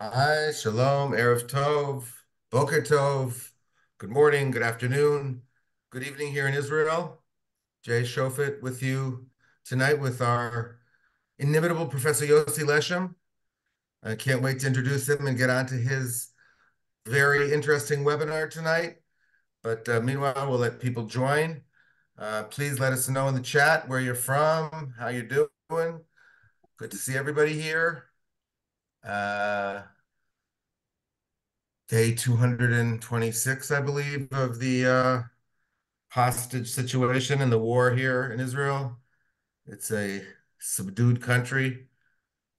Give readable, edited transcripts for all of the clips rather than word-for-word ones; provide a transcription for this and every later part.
Hi, shalom, erev tov, boker tov. Good morning, good afternoon, good evening here in Israel. Jay Shofet with you tonight with our inimitable Professor Yossi Leshem. I can't wait to introduce him and get on to his very interesting webinar tonight. But meanwhile, we'll let people join. Please let us know in the chat where you're from, how you're doing. Good to see everybody here. Uh, Day 226, I believe, of the hostage situation and the war here in Israel. It's a subdued country.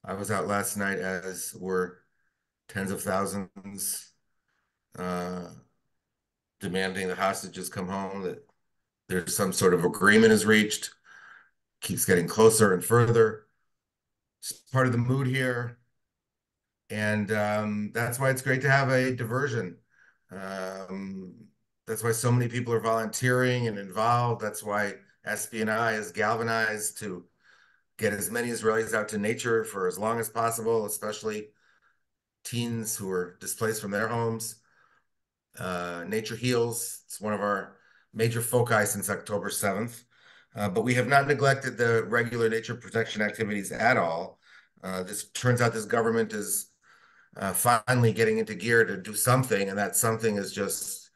I was out last night, as were tens of thousands, uh, demanding the hostages come home, that there's some sort of agreement is reached, keeps getting closer and further. It's part of the mood here. And that's why it's great to have a diversion. Um, that's why so many people are volunteering and involved. That's why SBNI is galvanized to get as many Israelis out to nature for as long as possible, especially teens who are displaced from their homes. Nature heals. It's one of our major foci since October 7th. But we have not neglected the regular nature protection activities at all. This turns out this government is finally getting into gear to do something, and that something is just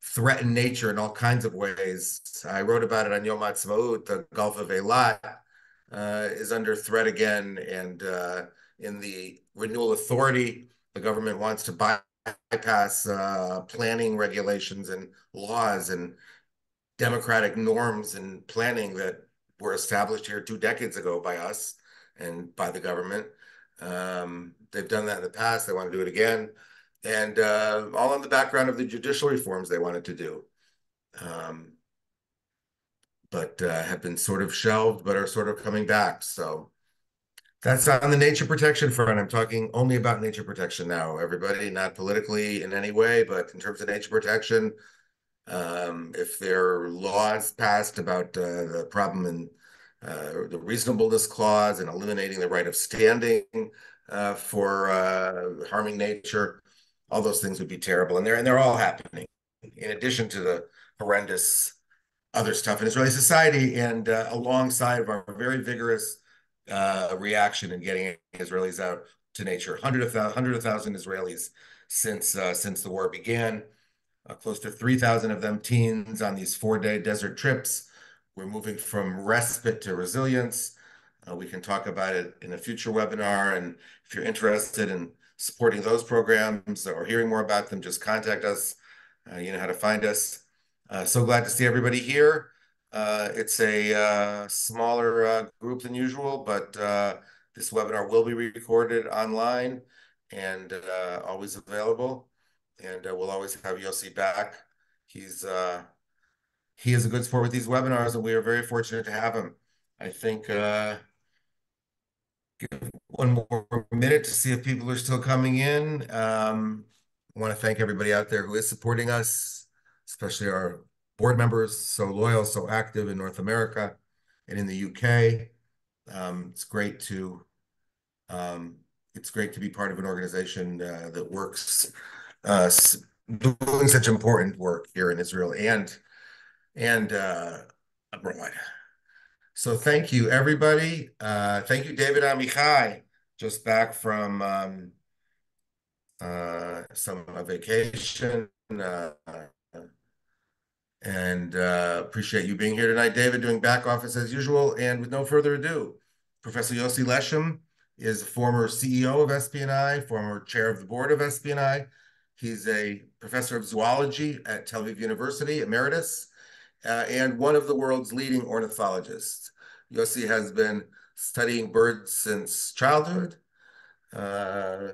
threaten nature in all kinds of ways. I wrote about it on Yom Ha'atzmaut. The Gulf of Eilat is under threat again, and in the Renewal Authority, the government wants to bypass planning regulations and laws and democratic norms and planning that were established here 2 decades ago by us and by the government. They've done that in the past. They want to do it again. And all in the background of the judicial reforms they wanted to do, um, but have been sort of shelved, but are sort of coming back. So that's on the nature protection front. I'm talking only about nature protection now, everybody, not politically in any way, but in terms of nature protection, if there are laws passed about the problem in the reasonableness clause and eliminating the right of standing for harming nature, all those things would be terrible. And they're all happening in addition to the horrendous other stuff in Israeli society and alongside of our very vigorous reaction in getting Israelis out to nature. 100,000 Israelis since the war began. Close to 3,000 of them teens on these 4-day desert trips. We're moving from respite to resilience. We can talk about it in a future webinar. And if you're interested in supporting those programs or hearing more about them, just contact us. You know how to find us. So glad to see everybody here. It's a smaller group than usual, but this webinar will be recorded online and always available. And we'll always have Yossi back. He's he is a good sport with these webinars, and we are very fortunate to have him. I think give one more minute to see if people are still coming in. I want to thank everybody out there who is supporting us, especially our board members, so loyal, so active in North America and in the UK. It's great to be part of an organization that works doing such important work here in Israel and abroad. So thank you, everybody. Thank you, David Amichai, just back from some vacation. And appreciate you being here tonight, David, doing back office as usual. And with no further ado, Professor Yossi Leshem is a former CEO of SPNI, former chair of the board of SPNI. He's a professor of zoology at Tel Aviv University, emeritus, and one of the world's leading ornithologists. Yossi has been studying birds since childhood, uh,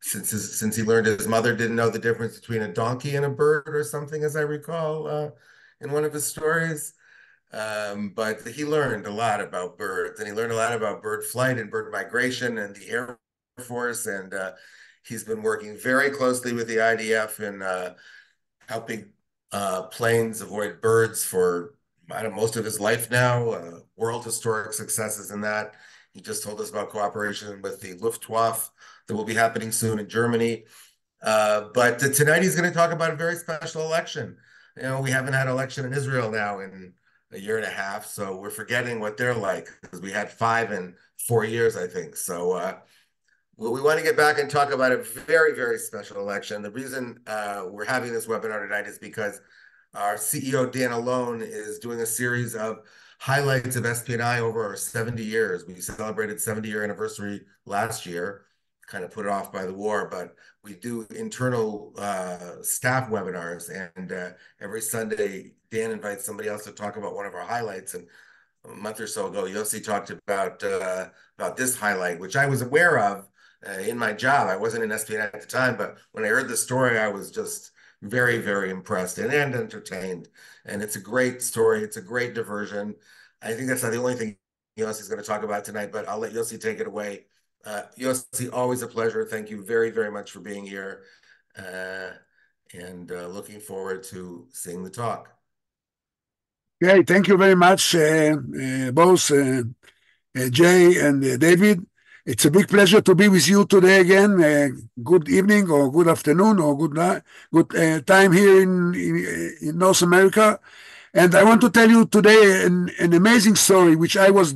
since he learned his mother didn't know the difference between a donkey and a bird or something, as I recall, in one of his stories. But he learned a lot about birds, and he learned a lot about bird flight and bird migration and the Air Force. And he's been working very closely with the IDF in helping planes avoid birds for, I don't know, most of his life now. World historic successes in that. He just told us about cooperation with the Luftwaffe that will be happening soon in Germany. But tonight he's going to talk about a very special election. We haven't had an election in Israel now in a year and a half, so we're forgetting what they're like because we had 5 in 4 years, I think. So we want to get back and talk about a very, very special election. The reason we're having this webinar tonight is because our CEO, Dan Alone, is doing a series of highlights of SPNI over our 70 years. We celebrated 70-year anniversary last year, kind of put it off by the war, but we do internal staff webinars, and every Sunday, Dan invites somebody else to talk about one of our highlights. And a month or so ago, Yossi talked about this highlight, which I was aware of in my job. I wasn't in SPNI at the time, but when I heard the story, I was just very, very impressed and entertained. And it's a great story. It's a great diversion. I think that's not the only thing Yossi's going to talk about tonight, but I'll let Yossi take it away. Yossi, always a pleasure. Thank you very, very much for being here. And looking forward to seeing the talk. Okay, thank you very much, both Jay and David. It's a big pleasure to be with you today again. Good evening or good afternoon or good time here in North America. And I want to tell you today an amazing story, which I was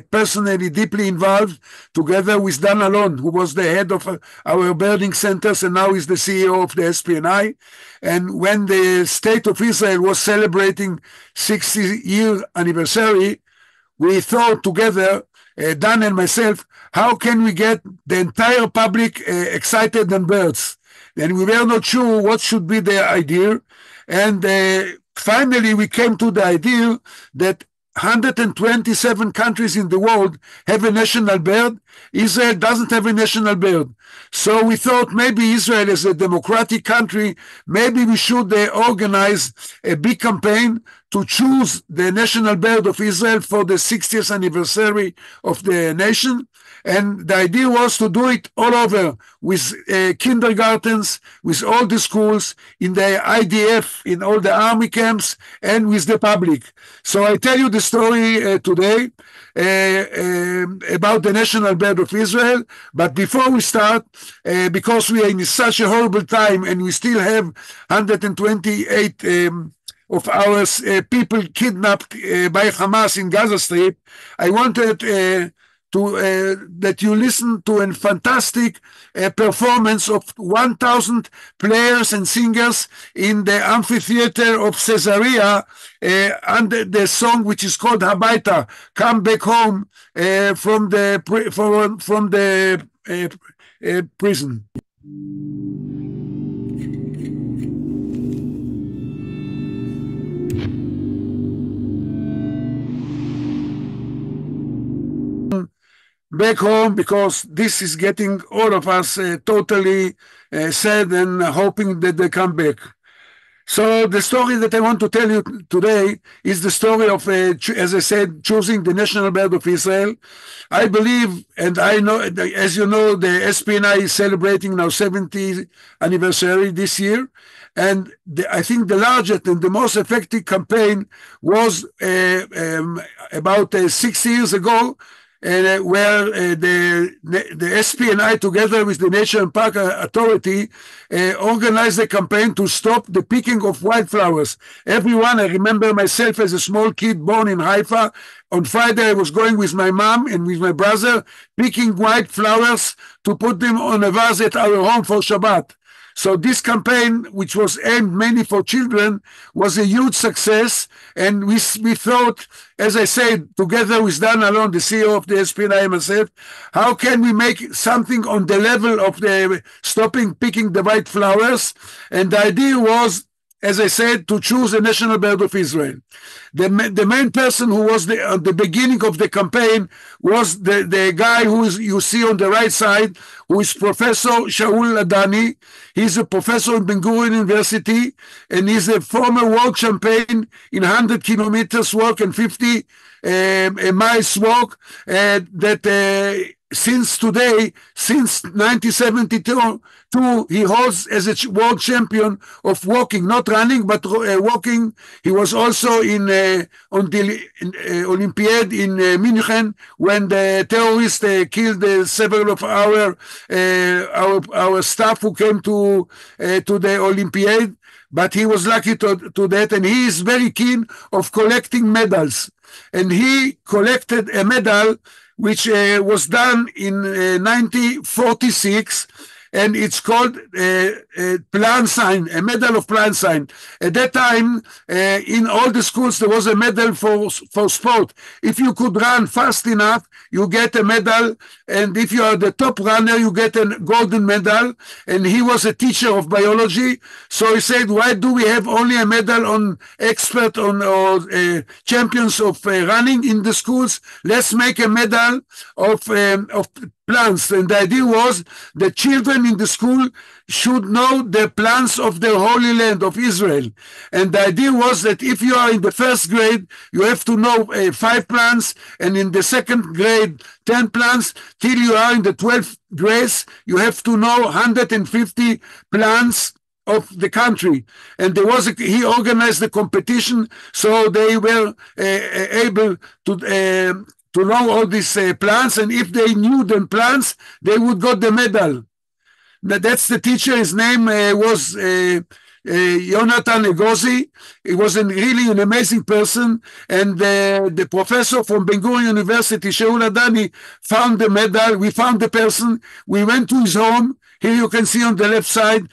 personally deeply involved together with Dan Alon, who was the head of our birding centers and now is the CEO of the SPNI. And when the State of Israel was celebrating 60-year anniversary, we thought together, Dan and myself, how can we get the entire public excited on birds? And we were not sure what should be the idea. And finally, we came to the idea that 127 countries in the world have a national bird. Israel doesn't have a national bird. So we thought maybe Israel is a democratic country. Maybe we should organize a big campaign to choose the national bird of Israel for the 60th anniversary of the nation. And the idea was to do it all over with kindergartens, with all the schools, in the IDF, in all the army camps, and with the public. So I tell you the story today about the national bird of Israel. But before we start, because we are in such a horrible time and we still have 128 of our people kidnapped by Hamas in Gaza Strip, I wanted that you listen to a fantastic performance of 1,000 players and singers in the amphitheater of Caesarea under the song which is called Habaita, Come Back Home, from the prison. Back home, because this is getting all of us totally sad and hoping that they come back. So the story that I want to tell you today is the story of, as I said, choosing the national bird of Israel. I believe, and I know, as you know, the SPNI is celebrating now 70th anniversary this year. And I think the largest and the most effective campaign was about 6 years ago, where the SPNI, together with the National Park Authority, organized a campaign to stop the picking of wildflowers. Everyone, I remember myself as a small kid born in Haifa. On Friday, I was going with my mom and with my brother, picking wildflowers to put them on a vase at our home for Shabbat. So this campaign, which was aimed mainly for children, was a huge success. And we thought, as I said, together with Dan Alon, the CEO of the SPNI and myself, how can we make something on the level of the stopping picking the white flowers? And the idea was, as I said, to choose a national bird of Israel. The main person who was at the beginning of the campaign was the guy who you see on the right side, who is Professor Shaul Adani. He's a professor in Ben-Gurion University, and he's a former world champion in 100 kilometers walk and 50 a miles walk that since today, since 1972, he holds as a world champion of walking, not running, but walking. He was also on the Olympiad in München when the terrorists killed several of our staff who came to the Olympiad. But he was lucky to that, and he is very keen of collecting medals. And he collected a medal which was done in 1946, and it's called Plan Sign, a medal of Plan Sign. At that time, in all the schools, there was a medal for sport. If you could run fast enough, you get a medal, and if you are the top runner, you get a golden medal. And he was a teacher of biology, so he said, why do we have only a medal on expert on or champions of running in the schools? Let's make a medal of plants. And the idea was that children in the school should know the plants of the Holy Land of Israel. And the idea was that if you are in the first grade, you have to know 5 plants, and in the second grade, 10 plants, till you are in the 12th grade, you have to know 150 plants of the country. And there was he organized the competition, so they were able to know all these plants, and if they knew the plants, they would got the medal. That's the teacher. His name was Jonathan Egozi. He was really an amazing person, and the professor from Ben Gurion University, Shaul Adani, found the medal. We found the person. We went to his home. Here you can see on the left side,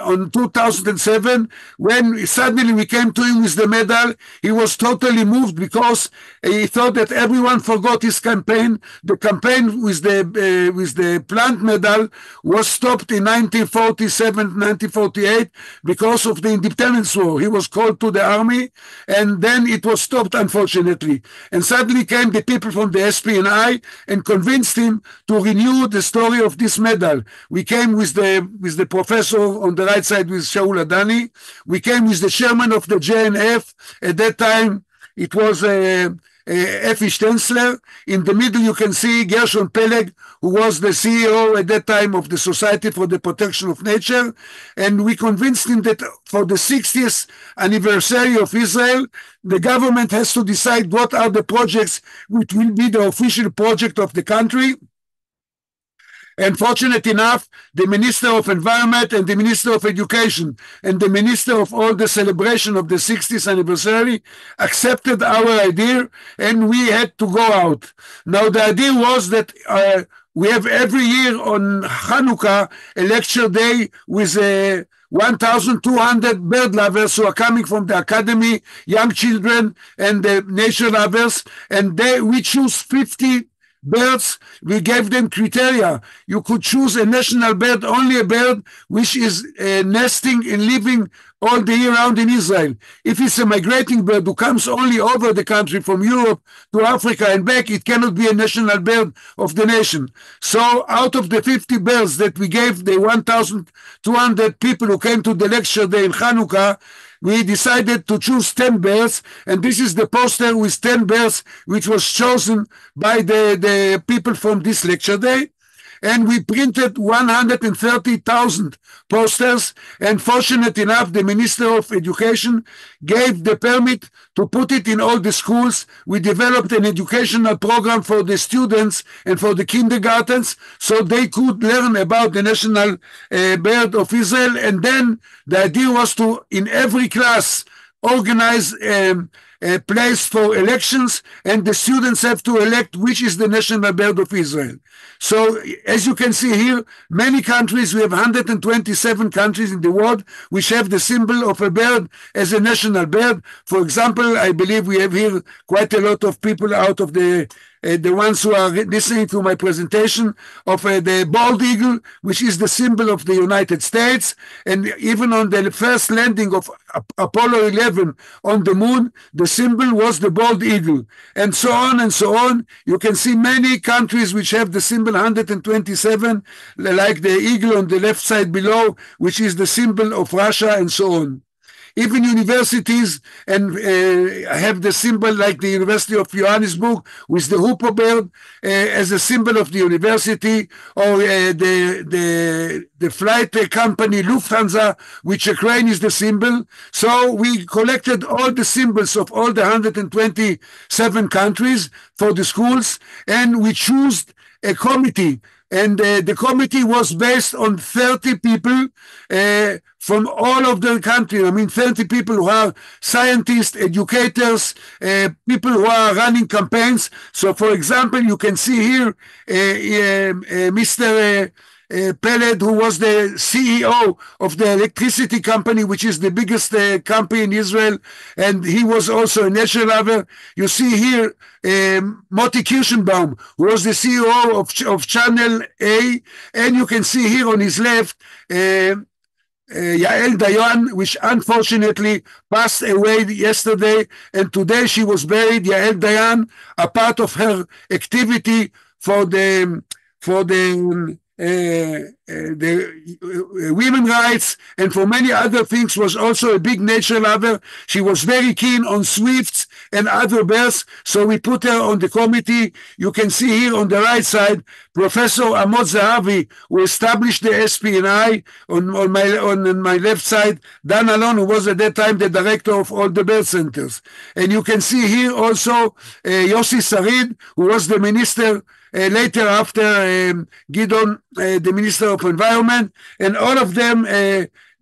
on 2007, when suddenly we came to him with the medal, he was totally moved because he thought that everyone forgot his campaign. The campaign with the plant medal was stopped in 1947, 1948 because of the independence war. He was called to the army, and then it was stopped, unfortunately. And suddenly came the people from the SPNI and convinced him to renew the story of this medal. We came with the professor on the right side with Shaul Adani. We came with the chairman of the JNF. At that time, it was Effie Stenzler. In the middle, you can see Gershon Peleg, who was the CEO at that time of the Society for the Protection of Nature. And we convinced him that for the 60th anniversary of Israel, the government has to decide what are the projects which will be the official project of the country. And fortunate enough, the Minister of Environment and the Minister of Education and the Minister of all the celebration of the 60th anniversary accepted our idea, and we had to go out. Now, the idea was that we have every year on Hanukkah a lecture day with 1,200 bird lovers who are coming from the academy, young children and the nature lovers, and we choose 50 birds. We gave them criteria. You could choose a national bird, only a bird which is nesting and living all the year round in Israel. If it's a migrating bird who comes only over the country from Europe to Africa and back, it cannot be a national bird of the nation. So out of the 50 birds that we gave the 1,200 people who came to the lecture day in Hanukkah, we decided to choose 10 birds, and this is the poster with 10 birds, which was chosen by the people from this lecture day. And we printed 130,000 posters, and fortunate enough, the Minister of Education gave the permit to put it in all the schools. We developed an educational program for the students and for the kindergartens, so they could learn about the national bird of Israel. And then the idea was to, in every class, organize a place for elections, and the students have to elect which is the national bird of Israel. So, as you can see here, many countries, we have 127 countries in the world which have the symbol of a bird as a national bird. For example, I believe we have here quite a lot of people out of the ones who are listening to my presentation of the bald eagle, which is the symbol of the United States. And even on the first landing of Apollo 11 on the moon, the symbol was the bald eagle, and so on and so on. You can see many countries which have the symbol 127, like the eagle on the left side below, which is the symbol of Russia, and so on. Even universities and have the symbol like the University of Johannesburg with the hoopoe bird as a symbol of the university, or the flight company Lufthansa, which a crane is the symbol. So we collected all the symbols of all the 127 countries for the schools, and we chose a committee. And the committee was based on 30 people from all of the country. I mean, 30 people who are scientists, educators, people who are running campaigns. So, for example, you can see here Mr. Peled, who was the CEO of the electricity company, which is the biggest company in Israel, and he was also a national lover. You see here Moti Kirschenbaum, who was the CEO of Channel A, and you can see here on his left Yael Dayan, which unfortunately passed away yesterday, and today she was buried. Yael Dayan, a part of her activity for the women rights and for many other things, was also a big nature lover. She was very keen on swifts and other birds, so we put her on the committee. You can see here on the right side Professor Amot Zahavi, who established the SPNI. On my left side, Dan Alon, who was at that time the director of all the bird centers. And you can see here also Yossi Sarid, who was the minister later after Gidon, the Minister of Environment, and all of them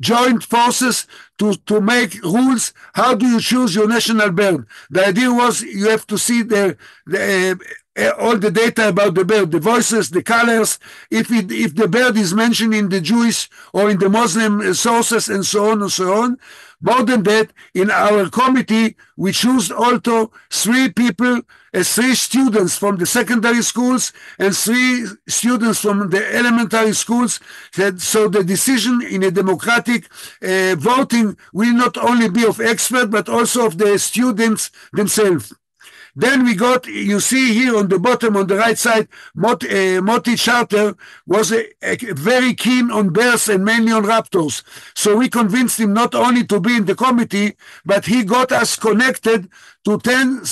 joined forces to make rules. How do you choose your national bird? The idea was you have to see all the data about the bird, the voices, the colors, if the bird is mentioned in the Jewish or in the Muslim sources, and so on and so on. More than that, in our committee, we chose also 3 people, 3 students from the secondary schools and 3 students from the elementary schools. So the decision in a democratic voting will not only be of experts, but also of the students themselves. Then we got, you see here on the bottom, on the right side, Moti Charter was very keen on bears and mainly on raptors. So we convinced him not only to be in the committee, but he got us connected to 10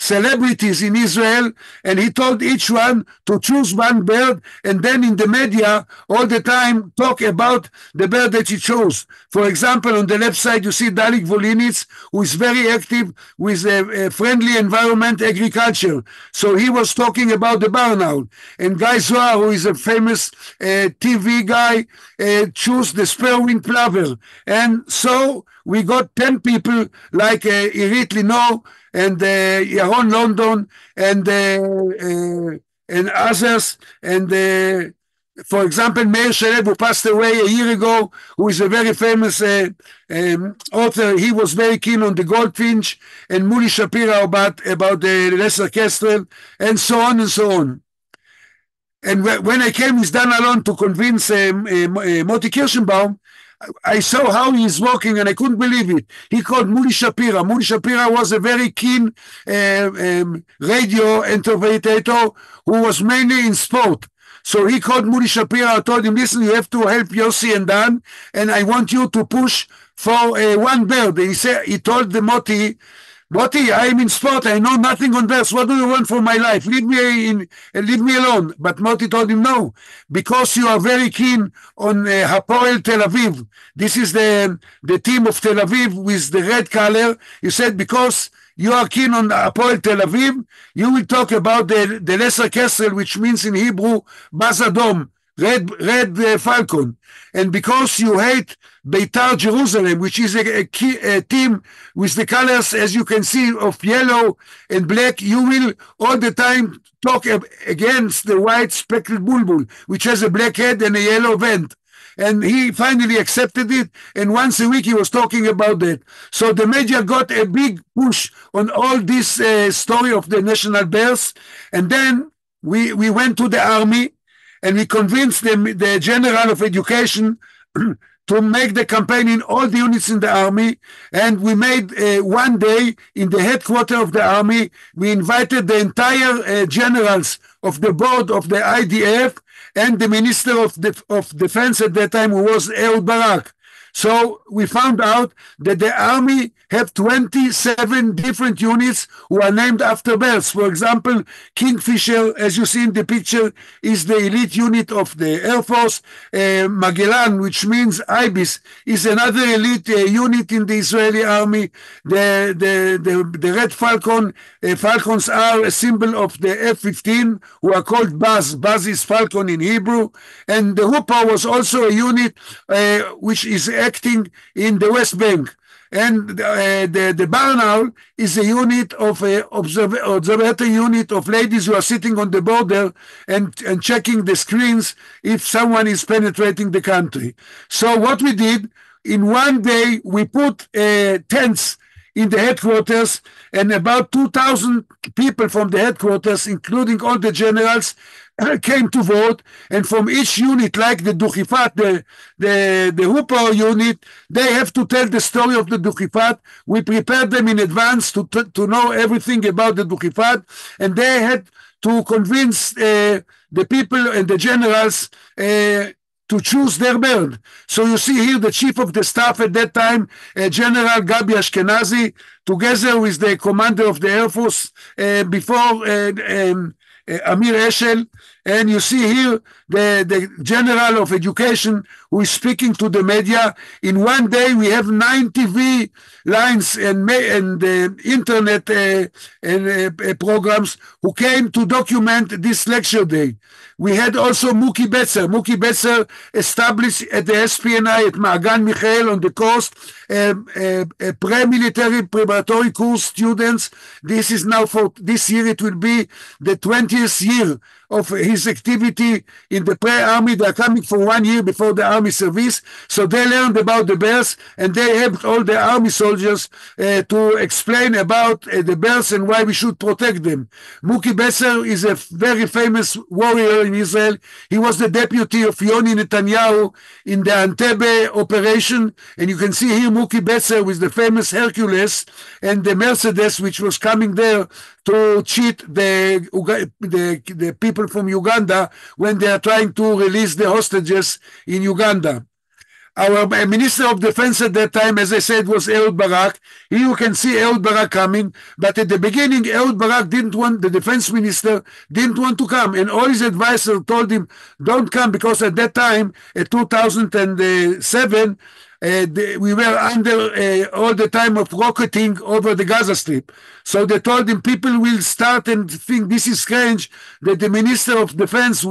celebrities in Israel, and he told each one to choose one bird, and then in the media all the time talk about the bird that he chose. For example, on the left side you see Dalik Volinitz, who is very active with friendly environment agriculture. So he was talking about the barn owl. And Guy Zohar, who is a famous TV guy, chose the spur-winged plover. And so we got 10 people like Irit Lino and Yaron London and others, and for example, Meir Shalev, who passed away a year ago, who is a very famous author. He was very keen on the goldfinch, and Muli Shapira about the lesser kestrel, and so on and so on. And when I came with Dan Alon to convince Moti Kirschenbaum, I saw how he is working, and I couldn't believe it. He called Muli Shapira. Muli Shapira was a very keen radio interpretator who was mainly in sport. So he called Muli Shapira. I told him, listen, you have to help Yossi and Dan, and I want you to push for one bird. He told the Moti, I am in sport. I know nothing on birds. What do you want for my life? Leave me alone. But Moti told him, no, because you are very keen on Hapoel Tel Aviv. This is the team of Tel Aviv with the red color. He said, because you are keen on Hapoel Tel Aviv, you will talk about the lesser kestrel, which means in Hebrew, Bazadom, red falcon. And because you hate Beitar Jerusalem, which is a team with the colors, as you can see, of yellow and black, you will all the time talk against the white speckled bulbul, which has a black head and a yellow vent. And he finally accepted it, and once a week he was talking about that. So the media got a big push on all this story of the national bears. And then we went to the army, and we convinced the general of education to make the campaign in all the units in the army. And we made one day in the headquarters of the army. We invited the entire generals of the board of the IDF and the Minister of Defense at that time, who was Ehud Barak. So we found out that the army have 27 different units who are named after birds. For example, Kingfisher, as you see in the picture, is the elite unit of the Air Force. Magellan, which means ibis, is another elite unit in the Israeli army. The red falcon, falcons are a symbol of the F-15, who are called baz. Baz is falcon in Hebrew. And the hoopoe was also a unit which is acting in the West Bank. And the barn owl is a unit of observatory unit of ladies who are sitting on the border and checking the screens if someone is penetrating the country. So what we did, in one day, we put tents in the headquarters, and about 2,000 people from the headquarters, including all the generals, came to vote. And from each unit, like the Duchifat, the hoopoe unit, they have to tell the story of the Duchifat. We prepared them in advance to know everything about the Duchifat, and they had to convince the people and the generals to choose their bird. So you see here the chief of the staff at that time, General Gabi Ashkenazi, together with the commander of the Air Force before Amir Eshel. And you see here the general of education who is speaking to the media. In one day, we have 9 TV lines and internet programs who came to document this lecture day. We had also Muki Betzer. Muki Betzer established at the SPNI at Ma'agan Michael on the coast, pre-military preparatory course students. This is now for this year, it will be the 20th year of his activity in the pre-army. They are coming for 1 year before the army service. So they learned about the bears, and they helped all the army soldiers to explain about the bears and why we should protect them. Muki Besser is a very famous warrior in Israel. He was the deputy of Yoni Netanyahu in the Entebbe operation. And you can see here Muki Besser with the famous Hercules and the Mercedes, which was coming there to cheat the people from Uganda when they are trying to release the hostages in Uganda. Our Minister of Defense at that time, as I said, was Ehud Barak. Here you can see Ehud Barak coming, but at the beginning, Ehud Barak the defense minister, didn't want to come, and all his advisors told him, don't come, because at that time, in 2007, we were under all the time of rocketing over the Gaza Strip. So they told him people will start and think this is strange that the Minister of Defense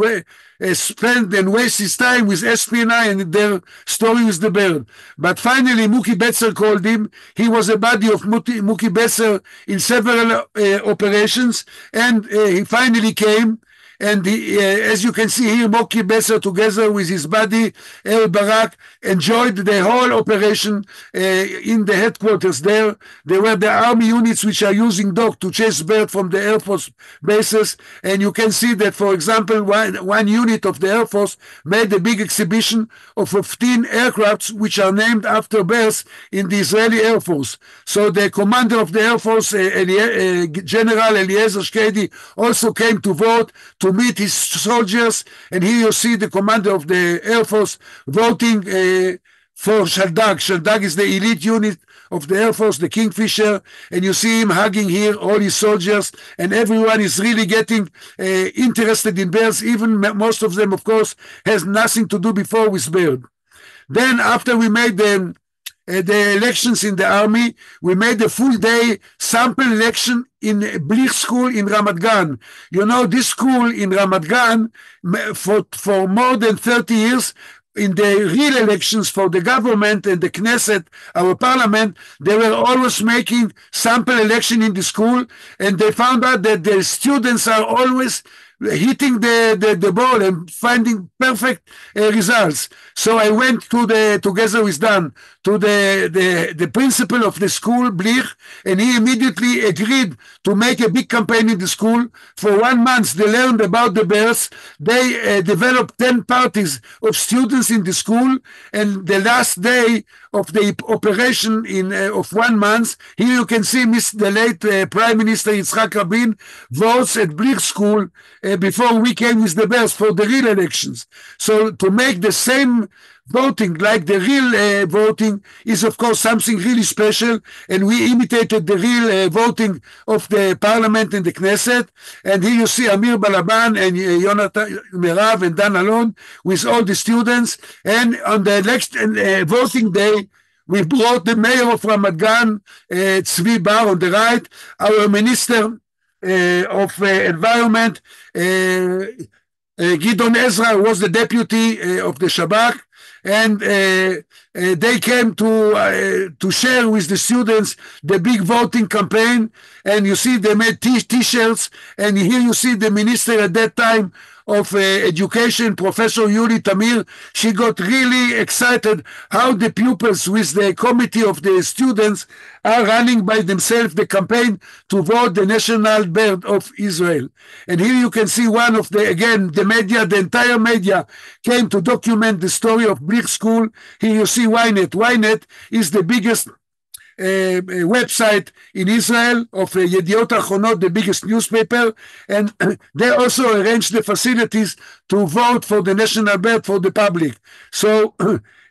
spend and waste his time with SPNI and their story with the bird. But finally, Muki Betzer called him. He was a buddy of Muki Betzer in several operations, and he finally came. And as you can see here, Muki Betzer, together with his buddy El Barak, enjoyed the whole operation in the headquarters there. They were the army units which are using dog to chase birds from the Air Force bases. And you can see that, for example, one unit of the Air Force made a big exhibition of 15 aircrafts which are named after birds in the Israeli Air Force. So the commander of the Air Force, General Eliezer Shkedi, also came to vote to meet his soldiers, and here you see the commander of the Air Force voting for Shaldag. Shaldag is the elite unit of the Air Force, the Kingfisher, and you see him hugging here all his soldiers, and everyone is really getting interested in birds. Even most of them, of course, has nothing to do before with bird. Then after we made the elections in the army, we made a full day sample election in Blich school in Ramat Gan. You know, this school in Ramat Gan, for more than 30 years, in the real elections for the government and the Knesset, our parliament, they were always making sample election in the school, and they found out that the students are always hitting the ball and finding perfect results. So I went together with Dan to the principal of the school, Blich, and he immediately agreed to make a big campaign in the school. For 1 month, they learned about the birds. They developed 10 parties of students in the school, and the last day of the operation of 1 month, here you can see the late Prime Minister Yitzhak Rabin votes at Blich school before we came with the birds for the real elections. So to make the same voting, like the real voting, is of course something really special, and we imitated the real voting of the parliament and the Knesset. And here you see Amir Balaban and Yonatan Merav and Dan Alon with all the students. And on the election voting day, we brought the mayor of Ramat Gan, Tzvi Bar on the right, our minister of environment, Gidon Ezra was the deputy of the Shabak, and they came to share with the students the big voting campaign. And you see they made t-shirts, and here you see the minister at that time of education, Professor Yuli Tamir. She got really excited how the pupils with the committee of the students are running by themselves the campaign to vote the national bird of Israel. And here you can see one of the, again, the media, the entire media came to document the story of Blich School. Here you see Ynet. Ynet is the biggest website in Israel of Yediot Achronot, the biggest newspaper, and they also arranged the facilities to vote for the national bird for the public. So,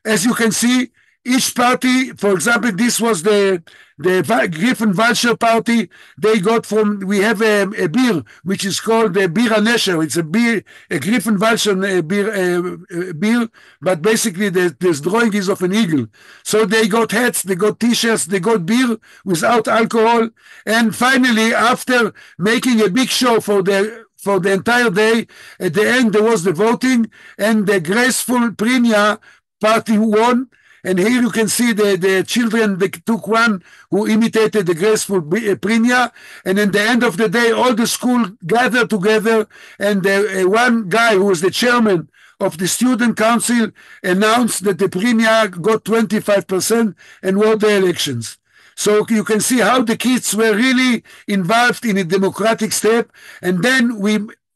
as you can see, each party, for example, this was the Griffin Vulture party. They got from, we have a beer which is called the Bir HaNesher. It's a beer, a Griffin Vulture beer, but basically this drawing is of an eagle. So they got hats, they got t-shirts, they got beer without alcohol. And finally, after making a big show for the entire day, at the end there was the voting, and the graceful Prinya party won. And here you can see the children, they took one who imitated the graceful Prinya. And at the end of the day, all the school gathered together, and one guy who was the chairman of the student council announced that the Prinya got 25% and won the elections. So you can see how the kids were really involved in a democratic step. And then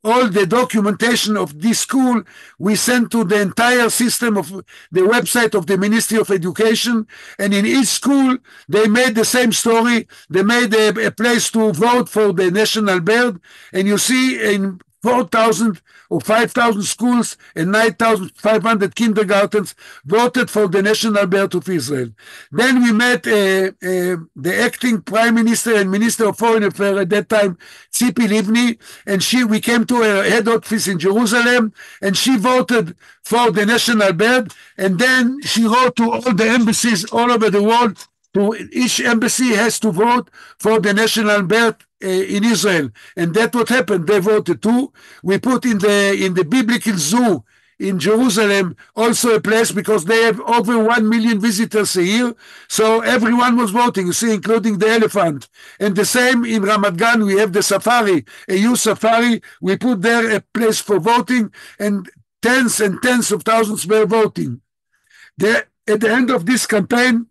all the documentation of this school we sent to the entire system of the website of the Ministry of Education. And in each school, they made the same story. They made a place to vote for the national bird. And you see in 4,000 or 5,000 schools and 9,500 kindergartens voted for the national bird of Israel. Then we met the acting prime minister and minister of foreign affairs at that time, Tzipi Livni, and we came to her head office in Jerusalem, and she voted for the national bird. And then she wrote to all the embassies all over the world. Each embassy has to vote for the national bird in Israel, and that's what happened. They voted too. We put in the biblical zoo in Jerusalem also a place, because they have over 1 million visitors a year. So everyone was voting, you see, including the elephant. And the same in Ramat Gan, we have the safari, a youth safari. We put there a place for voting, and tens and tens of thousands were voting. At the end of this campaign,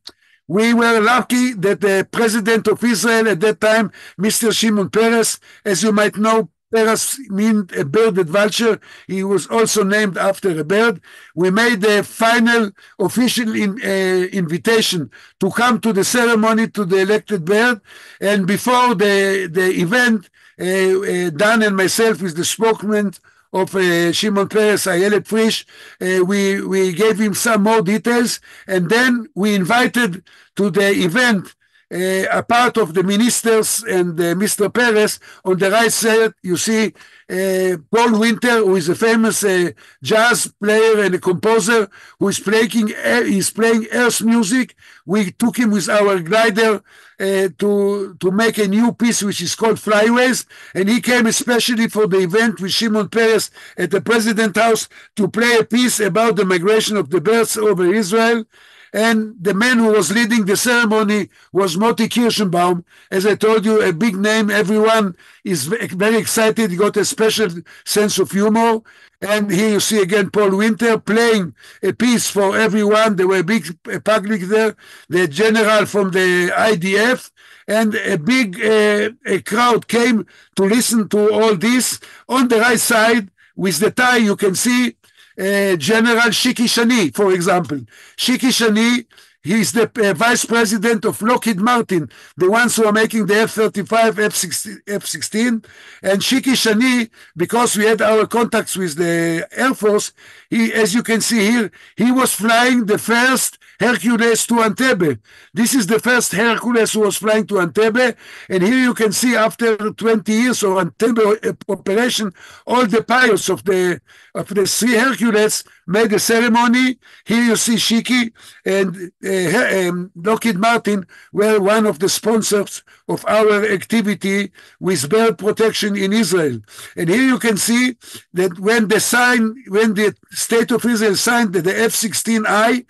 we were lucky that the president of Israel at that time, Mr. Shimon Peres, as you might know, Peres means a birded vulture. He was also named after a bird. We made the final official invitation to come to the ceremony to the elected bird. And before the event, Dan and myself, with the spokesman of Shimon Peres, Ayelet Frisch, we gave him some more details, and then we invited to the event a part of the ministers and Mr. Peres. On the right side, you see Paul Winter, who is a famous jazz player and a composer who is playing earth music. We took him with our glider to make a new piece which is called Flyways, and he came especially for the event with Shimon Peres at the President House to play a piece about the migration of the birds over Israel. And the man who was leading the ceremony was Moti Kirschenbaum. As I told you, a big name. Everyone is very excited. He got a special sense of humor. And here you see again Paul Winter playing a piece for everyone. There were a big public there, the general from the IDF, and a big a crowd came to listen to all this. On the right side, with the tie, you can see General Shiki Shani, for example. Shiki Shani He's the vice president of Lockheed Martin, the ones who are making the F-35, F-16. And Shiki Shani, because we had our contacts with the Air Force, as you can see here, he was flying the first Hercules to Entebbe. This is the first Hercules who was flying to Entebbe. And here you can see after 20 years of Entebbe operation, all the pilots of the three Hercules made a ceremony. Here you see Shiki and Lockheed Martin were one of the sponsors of our activity with bird protection in Israel. And here you can see that when the state of Israel signed the F-16I,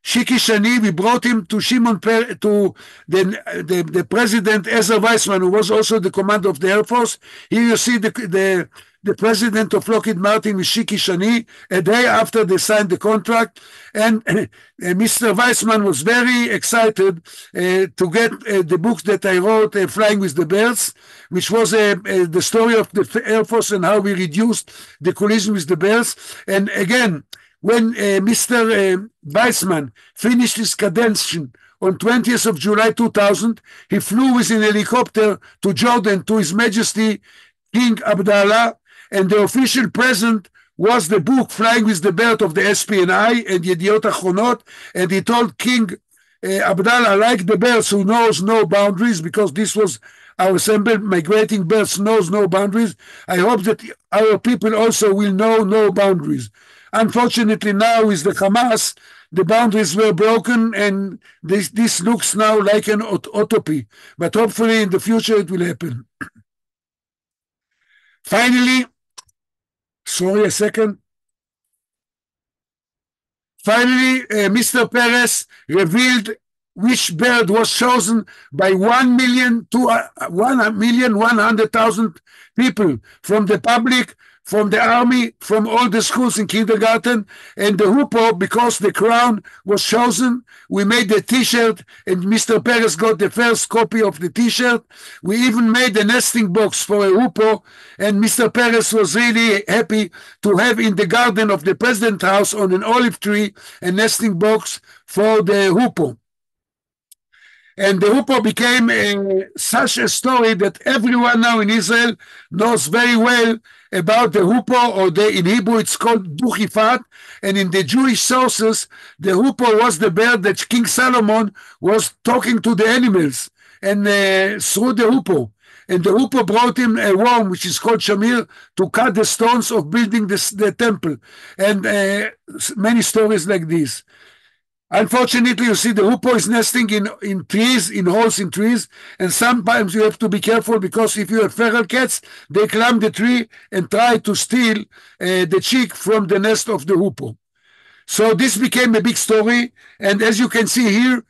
Shiki Shani, we brought him to Shimon Peres, to the president Ezra Weizman, who was also the commander of the Air Force. Here you see the president of Lockheed Martin with Shiki Shani, a day after they signed the contract. And Mr. Weizman was very excited to get the book that I wrote, Flying with the Birds, which was the story of the Air Force and how we reduced the collision with the birds. And again, when Mr. Weizman finished his cadence on 20th of July 2000, he flew with an helicopter to Jordan to His Majesty King Abdallah, and the official present was the book Flying with the Bird of the SPNI and Yediot Achronot, and he told King Abdallah, like the birds who knows no boundaries, because this was our symbol, migrating birds knows no boundaries. I hope that our people also will know no boundaries. Unfortunately, now with the Hamas, the boundaries were broken, and this looks now like an utopia. But hopefully in the future it will happen. Finally, Mr. Peres revealed which bird was chosen by 1,100,000 people from the public, from the army, from all the schools in kindergarten, and the hoopoe, because the crown was chosen. We made the t-shirt, and Mr. Peres got the first copy of the t-shirt. We even made a nesting box for a hoopoe, and Mr. Peres was really happy to have in the garden of the president's house on an olive tree a nesting box for the hoopoe. And the hoopoe became such a story that everyone now in Israel knows very well about the hoopoe, or in Hebrew it's called duchifat, and in the Jewish sources, the hoopoe was the bird that King Solomon was talking to the animals, and through the hoopoe. And the hoopoe brought him a worm, which is called shamir, to cut the stones of building the temple, and many stories like this. Unfortunately, you see the hoopoe is nesting in trees, in holes in trees, and sometimes you have to be careful, because if you have feral cats, they climb the tree and try to steal the chick from the nest of the hoopoe. So this became a big story, and as you can see here,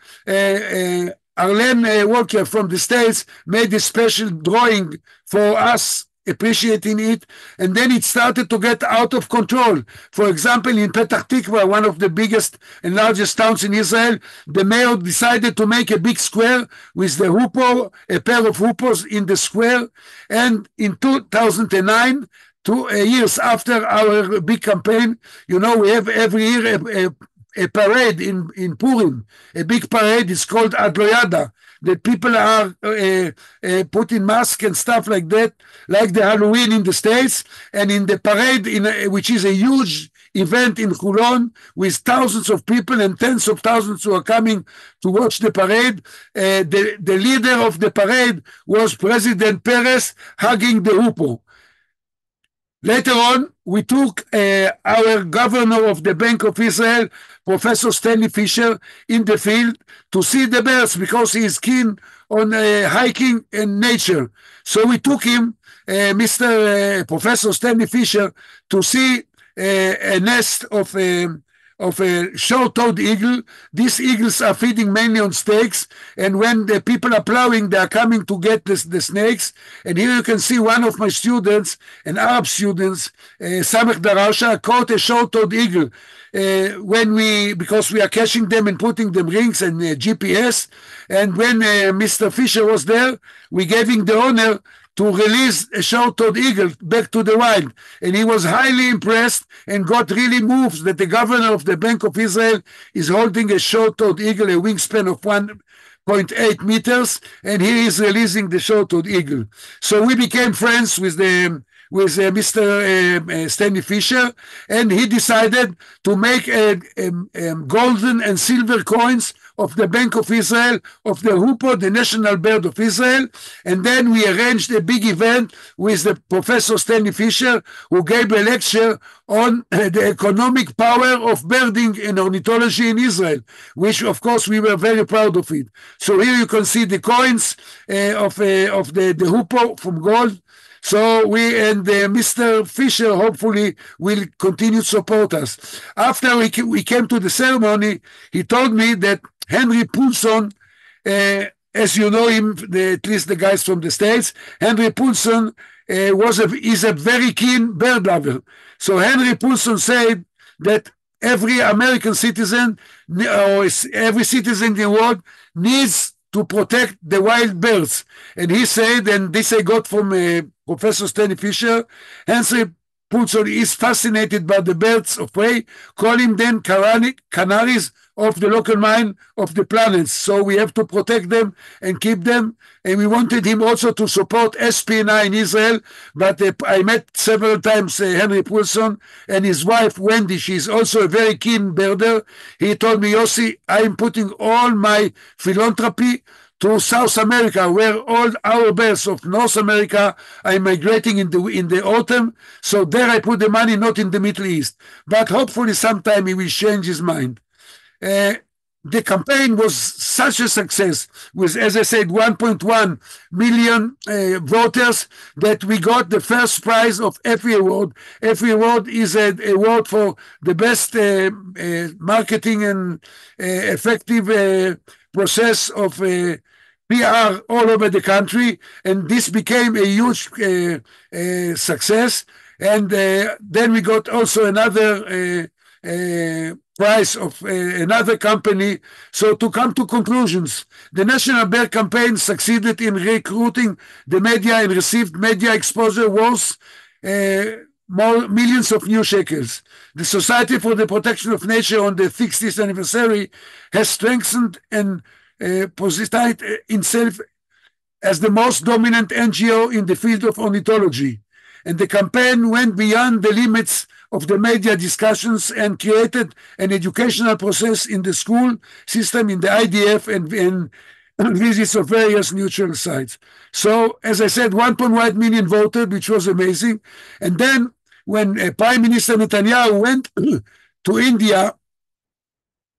Arlene Walker from the States made a special drawing for us, appreciating it, and then it started to get out of control. For example, in Petah Tikva, one of the biggest and largest towns in Israel, the mayor decided to make a big square with the hoopoe, a pair of hoopoes in the square, and in 2009, 2 years after our big campaign, we have every year a parade in Purim, a big parade. It's called Adloyada, that people are put in masks and stuff like that, like the Halloween in the States. And in the parade, which is a huge event in Hulon, with thousands of people and tens of thousands who are coming to watch the parade, the leader of the parade was President Peres hugging the hoopoe. Later on, we took our governor of the Bank of Israel, Professor Stanley Fisher, in the field to see the birds, because he is keen on hiking and nature. So we took him, Professor Stanley Fisher, to see a nest of a short-toed eagle. These eagles are feeding mainly on snakes, and when the people are plowing, they are coming to get the snakes. And here you can see one of my students, an Arab student, Samech Darasha, caught a short-toed eagle because we are catching them and putting them rings and GPS. And when Mr. Fisher was there, we gave him the honor to release a short-toed eagle back to the wild. And he was highly impressed and got really moved that the governor of the Bank of Israel is holding a short-toed eagle, a wingspan of 1.8 meters, and he is releasing the short-toed eagle. So we became friends with Mr. Stanley Fisher, and he decided to make golden and silver coins of the Bank of Israel, of the hoopoe, the national bird of Israel. And then we arranged a big event with the Professor Stanley Fisher, who gave a lecture on the economic power of birding and ornithology in Israel, which, of course, we were very proud of it. So here you can see the coins of the hoopoe from gold. So we and Mr. Fisher hopefully will continue to support us. After we came to the ceremony, he told me that Henry Poulson, as you know him, at least the guys from the States, Henry Poulson is a very keen bird lover. So Henry Poulson said that every American citizen or every citizen in the world needs to protect the wild birds. And he said, and this I got from Professor Stanley Fisher, Henry Poulson is fascinated by the birds of prey, calling them canaries of the local mind of the planets. So we have to protect them and keep them. And we wanted him also to support SPNI in Israel. But I met several times Henry Poulson and his wife, Wendy. She's also a very keen birder. He told me, Yossi, I'm putting all my philanthropy to South America, where all our birds of North America are migrating in the autumn. So there I put the money, not in the Middle East. But hopefully sometime he will change his mind. The campaign was such a success with, as I said, 1.1 million voters that we got the first prize of every award. Every award is an award for the best marketing and effective process of PR all over the country, and this became a huge success. And then we got also another price of another company. So to come to conclusions, the National Bear Campaign succeeded in recruiting the media and received media exposure worth millions of new shekels. The Society for the Protection of Nature on the 60th anniversary has strengthened and positioned itself as the most dominant NGO in the field of ornithology. And the campaign went beyond the limits of the media discussions and created an educational process in the school system, in the IDF, and visits of various neutral sites. So, as I said, 1.1 million voted, which was amazing. And then when Prime Minister Netanyahu went to India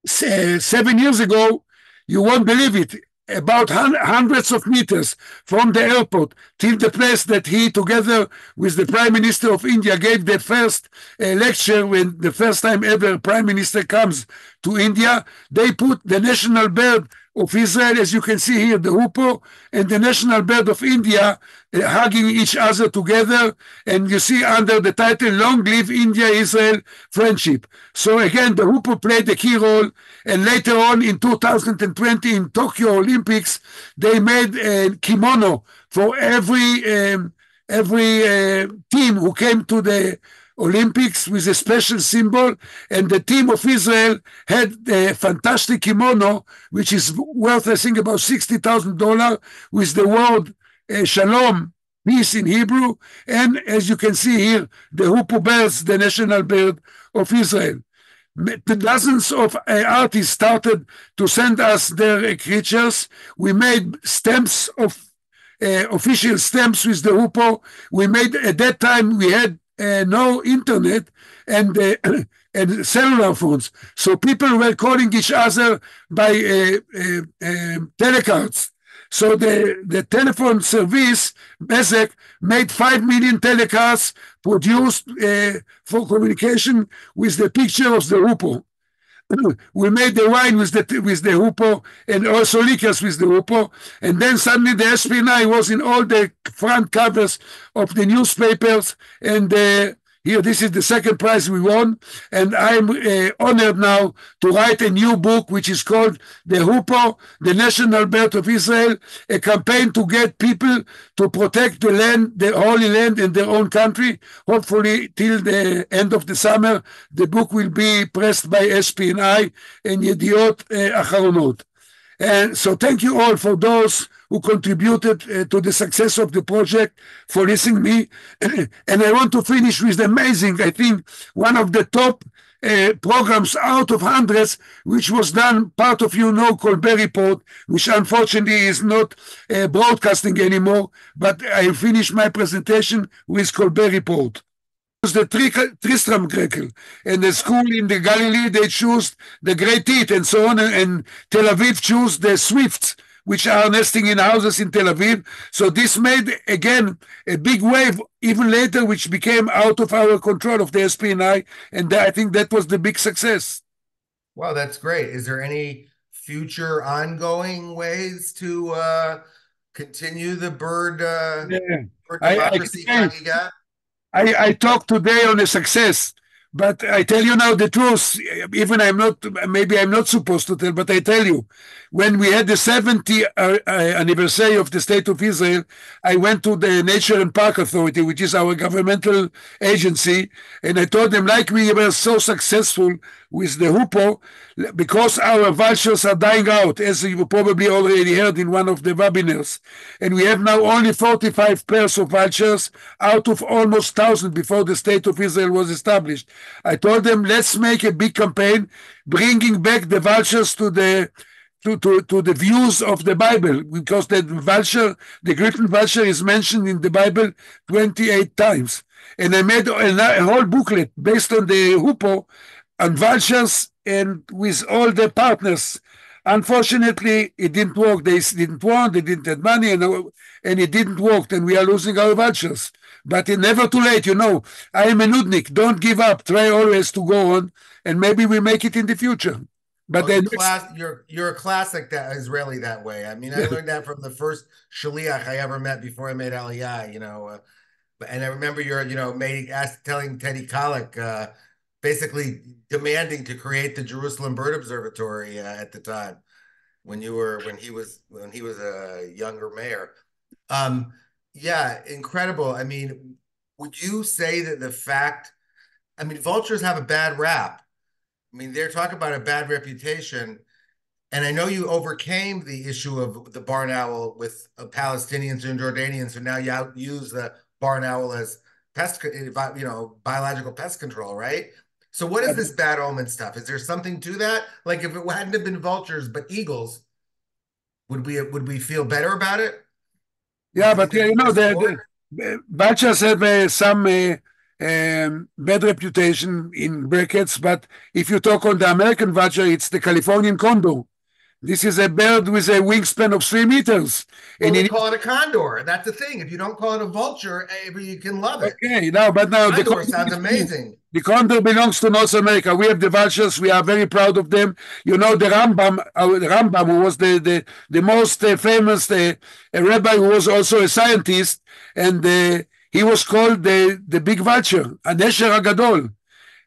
7 years ago, you won't believe it, about hundreds of meters from the airport till the place that he, together with the Prime Minister of India, gave the first lecture when the first time ever Prime Minister comes to India. They put the national bird of Israel, as you can see here, the hoopoe, and the national bird of India hugging each other together. And you see under the title, Long Live India-Israel Friendship. So again, the hoopoe played a key role. And later on in 2020 in Tokyo Olympics, they made a kimono for every team who came to the Olympics with a special symbol, and the team of Israel had a fantastic kimono, which is worth, I think, about $60,000, with the word Shalom, peace in Hebrew, and as you can see here, the hoopoe birds, the national bird of Israel. The dozens of artists started to send us their creatures. We made stamps of official stamps with the hoopoe. We made, at that time, we had no internet and cellular phones. So people were calling each other by telecards. So the telephone service, Bezek, made 5 million telecards produced for communication with the picture of the hoopoe. We made the wine with the hoopoe and also liquors with the hoopoe. And then suddenly the SPNI was in all the front covers of the newspapers. And Here, this is the second prize we won, and I'm honored now to write a new book which is called The Hoopoe, the National Bird of Israel, a campaign to get people to protect the land, the Holy Land in their own country. Hopefully, till the end of the summer, the book will be pressed by SPNI and Yediot Acharonot. And so thank you all for those who contributed to the success of the project, for listening me. And I want to finish with amazing, I think, one of the top programs out of hundreds, which was done, part of you know, Colbert Report, which unfortunately is not broadcasting anymore, but I finish my presentation with Colbert Report. The Tristram Crackle, and the school in the Galilee, they choose the Great Teeth and so on, and Tel Aviv choose the Swifts, which are nesting in houses in Tel Aviv. So this made, again, a big wave even later, which became out of our control of the SPNI, and I think that was the big success. Wow, that's great. Is there any future ongoing ways to continue the bird democracy Chagiga? I talked today on a success, but I tell you now the truth, even maybe I'm not supposed to tell, but I tell you, when we had the 70th anniversary of the State of Israel, I went to the Nature and Park Authority, which is our governmental agency, and I told them, like we were so successful with the hoopoe, because our vultures are dying out, as you probably already heard in one of the webinars. And we have now only 45 pairs of vultures out of almost 1,000 before the State of Israel was established. I told them, let's make a big campaign, bringing back the vultures to the views of the Bible, because the vulture, the Griffin vulture, is mentioned in the Bible 28 times. And I made a whole booklet based on the hoopoe and vultures, and with all the partners. Unfortunately, it didn't work. They didn't want, they didn't have money, and it didn't work, and we are losing our vultures. But it's never too late, you know. I am a nudnik. Don't give up. Try always to go on, and maybe we make it in the future. But then you're a classic Israeli that way. I mean, I learned that from the first shaliach I ever met before I made Aliyah, you know. And I remember telling Teddy Kollek, basically demanding to create the Jerusalem Bird Observatory at the time when he was a younger mayor. Yeah, incredible. I mean, would you say that vultures have a bad rap? I mean, they're talking about a bad reputation, and I know you overcame the issue of the barn owl with Palestinians and Jordanians, so now you use the barn owl as biological pest control, right? So what is this bad omen stuff? Is there something to that? Like if it hadn't have been vultures but eagles, would we feel better about it? Yeah, but you know the vultures have some bad reputation in brackets. But if you talk on the American vulture, it's the Californian condor. This is a bird with a wingspan of 3 meters. Well, we call it a condor. That's the thing. If you don't call it a vulture, you can love it. Okay, now the condor sounds amazing. The condor belongs to North America. We have the vultures. We are very proud of them. You know, the Rambam, who was the most famous rabbi, who was also a scientist, and he was called the big vulture, Anesher Agadol.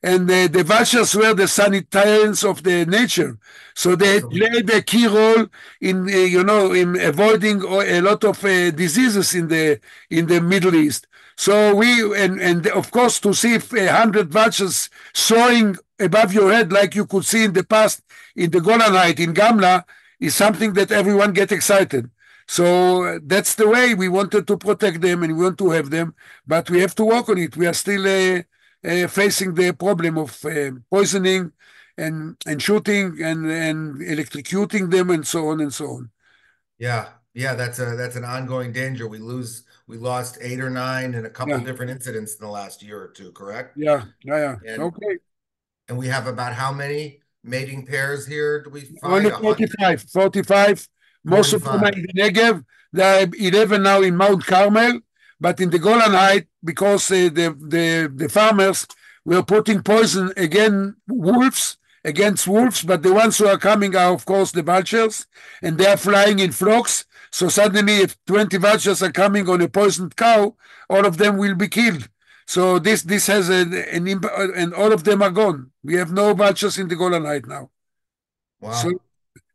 And the vultures were the sanitarians of the nature. So they played a key role in, in avoiding a lot of diseases in the Middle East. So and of course, to see 100 vultures soaring above your head, like you could see in the past in the Golan Heights in Gamla, is something that everyone gets excited. So that's the way we wanted to protect them, and we want to have them, but we have to work on it. We are still facing the problem of poisoning and shooting and electrocuting them and so on and so on. Yeah, that's an ongoing danger. We lost 8 or 9 in a couple of different incidents in the last year or two, correct? Yeah. Okay. And we have about how many mating pairs here do we find? Only 45. Most of them are in the Negev. There are 11 now in Mount Carmel. But in the Golan Heights, because the farmers were putting poison against wolves, but the ones who are coming are, of course, the vultures, and they are flying in flocks. So suddenly, if 20 vultures are coming on a poisoned cow, all of them will be killed. So this has an impact, and all of them are gone. We have no vultures in the Golan right now. So, Wow.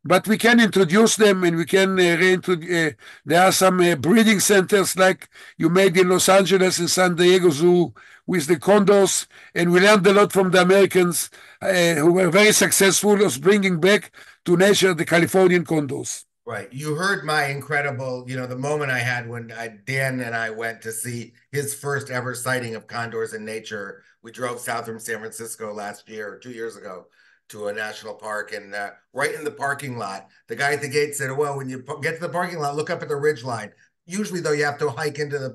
but we can introduce them, and we can reintroduce. There are some breeding centers like you made in Los Angeles and San Diego Zoo with the condors, and we learned a lot from the Americans who were very successful of bringing back to nature the Californian condors. Right. You heard my incredible, the moment I had when Dan and I went to see his first ever sighting of condors in nature. We drove south from San Francisco last year, or 2 years ago, to a national park. And right in the parking lot, the guy at the gate said, well, when you get to the parking lot, look up at the ridge line. Usually, though, you have to hike into the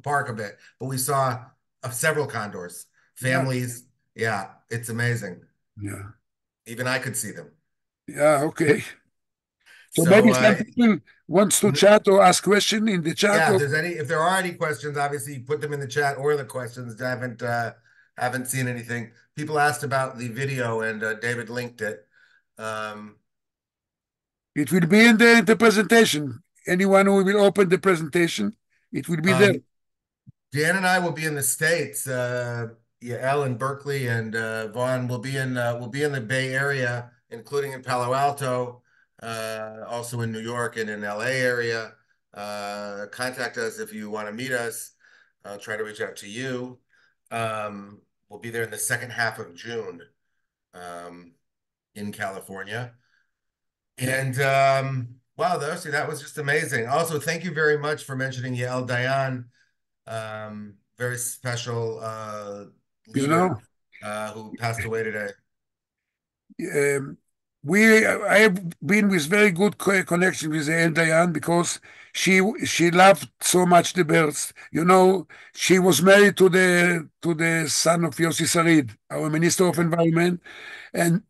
park a bit. But we saw several condors, Yeah, families. Yeah, it's amazing. yeah, Even I could see them. yeah. Okay. So So, maybe some people wants to chat or ask question in the chat. yeah, Or if there are any questions, obviously put them in the chat or the questions. I haven't seen anything. People asked about the video and David linked it. Um, it will be in the presentation. Anyone who will open the presentation, it will be there. Dan and I will be in the States. Yeah, Elle in Berkeley and Vaughn will be in the Bay Area, including in Palo Alto, also in New York and in LA area. Contact us if you want to meet us. I'll try to reach out to you. We'll be there in the second half of June, um, in California. Yeah. And wow, that was just amazing. Also, thank you very much for mentioning Yael Dayan, very special You leader know, who passed away today. um, we I have been with very good connection with El Dayan because she loved so much the birds. You know, she was married to the son of Yossi Sarid, our Minister of Yeah. Environment, and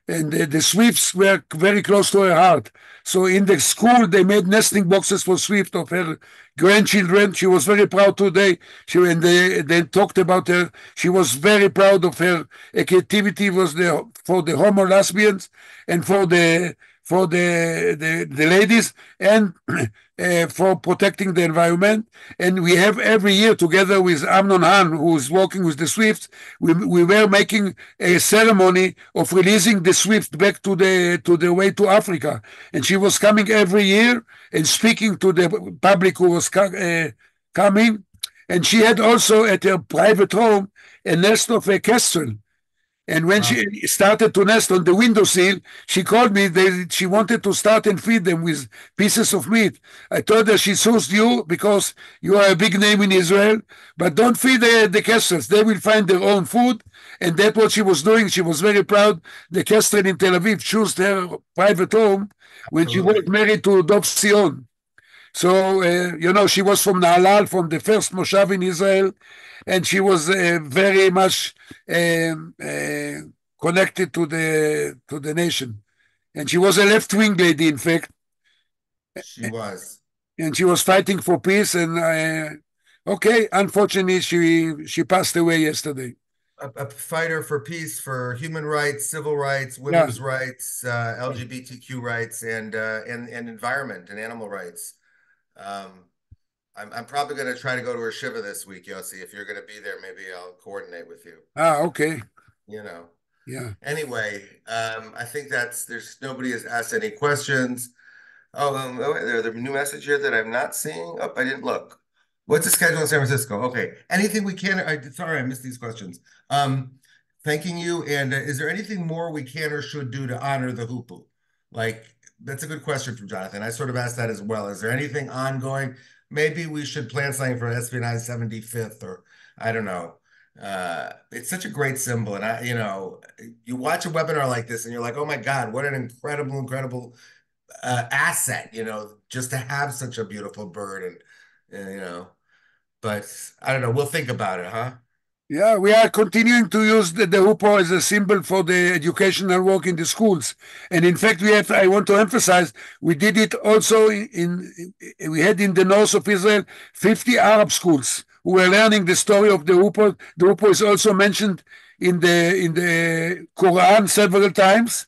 and the swifts were very close to her heart. So in the school, they made nesting boxes for swift of her grandchildren. She was very proud today. When they talked about her, she was very proud of her activity was for the homo lesbians and for the ladies and for protecting the environment. And we have every year together with Amnon Han, who's working with the Swifts, we were making a ceremony of releasing the Swift back to the way to Africa. And she was coming every year and speaking to the public who was coming. And she had also at her private home a nest of a kestrel. And when Wow. she started to nest on the windowsill, she called me. She wanted to start and feed them with pieces of meat. I told her she chose you because you are a big name in Israel, but don't feed the kestrels. They will find their own food. And that's what she was doing. She was very proud. The kestrel in Tel Aviv chose her private home when she was Absolutely. married to Dov Sion. So, she was from Nahalal, from the first Moshav in Israel, and she was very much um, uh, connected to the nation. And she was a left-wing lady, in fact, She was. and she was fighting for peace. And okay, unfortunately, she passed away yesterday. A fighter for peace, for human rights, civil rights, Yeah, women's rights, LGBTQ rights, and environment and animal rights. Um, I'm probably going to try to go to her shiva this week, Yossi. If you're going to be there, maybe I'll coordinate with you. okay, You know. yeah. Anyway, I think there's nobody has asked any questions. Oh, there's a new message here that I'm not seeing. Oh, I didn't look. What's the schedule in San Francisco? Okay. Anything we can, sorry, I missed these questions. Um, Thanking you. And is there anything more we can or should do to honor the hoopoe? Like, that's a good question from Jonathan. I sort of asked that as well. Is there anything ongoing? Maybe we should plan something for SB9 75th, or I don't know. It's such a great symbol. And you watch a webinar like this and you're like, oh my God, what an incredible asset, just to have such a beautiful bird but I don't know. We'll think about it, huh? Yeah, we are continuing to use the hoopoe as a symbol for the educational work in the schools. And in fact, I want to emphasize, we did it also we had in the north of Israel, 50 Arab schools who were learning the story of the hoopoe. The hoopoe is also mentioned in the Quran several times.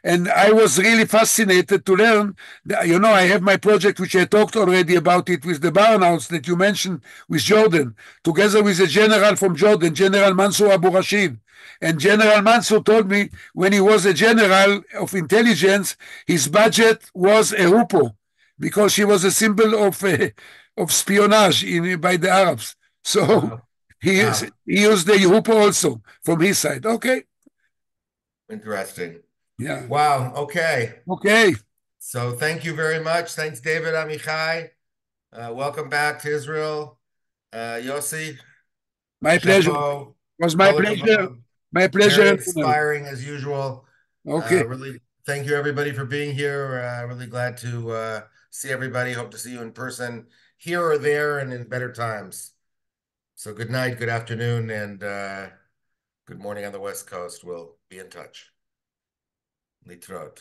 And I was really fascinated to learn that, I have my project, which I talked already about it with the burnouts that you mentioned with Jordan, together with a general from Jordan, General Mansour Abu Rashid. And General Mansour told me when he was a general of intelligence, his budget was a hoopoe because she was a symbol of espionage by the Arabs. So Wow. he Wow. used the hoopoe also from his side. Okay. Interesting. Yeah. Wow. Okay. Okay. So thank you very much. Thanks, David Amichai. Welcome back to Israel. Yossi, My pleasure. It chapeau, was my kol pleasure. hakavod. My Very pleasure. inspiring as usual. Okay. Really, thank you everybody for being here. Really glad to see everybody. Hope to see you in person here or there and in better times. So good night, good afternoon, and good morning on the West Coast. We'll be in touch. Litrot.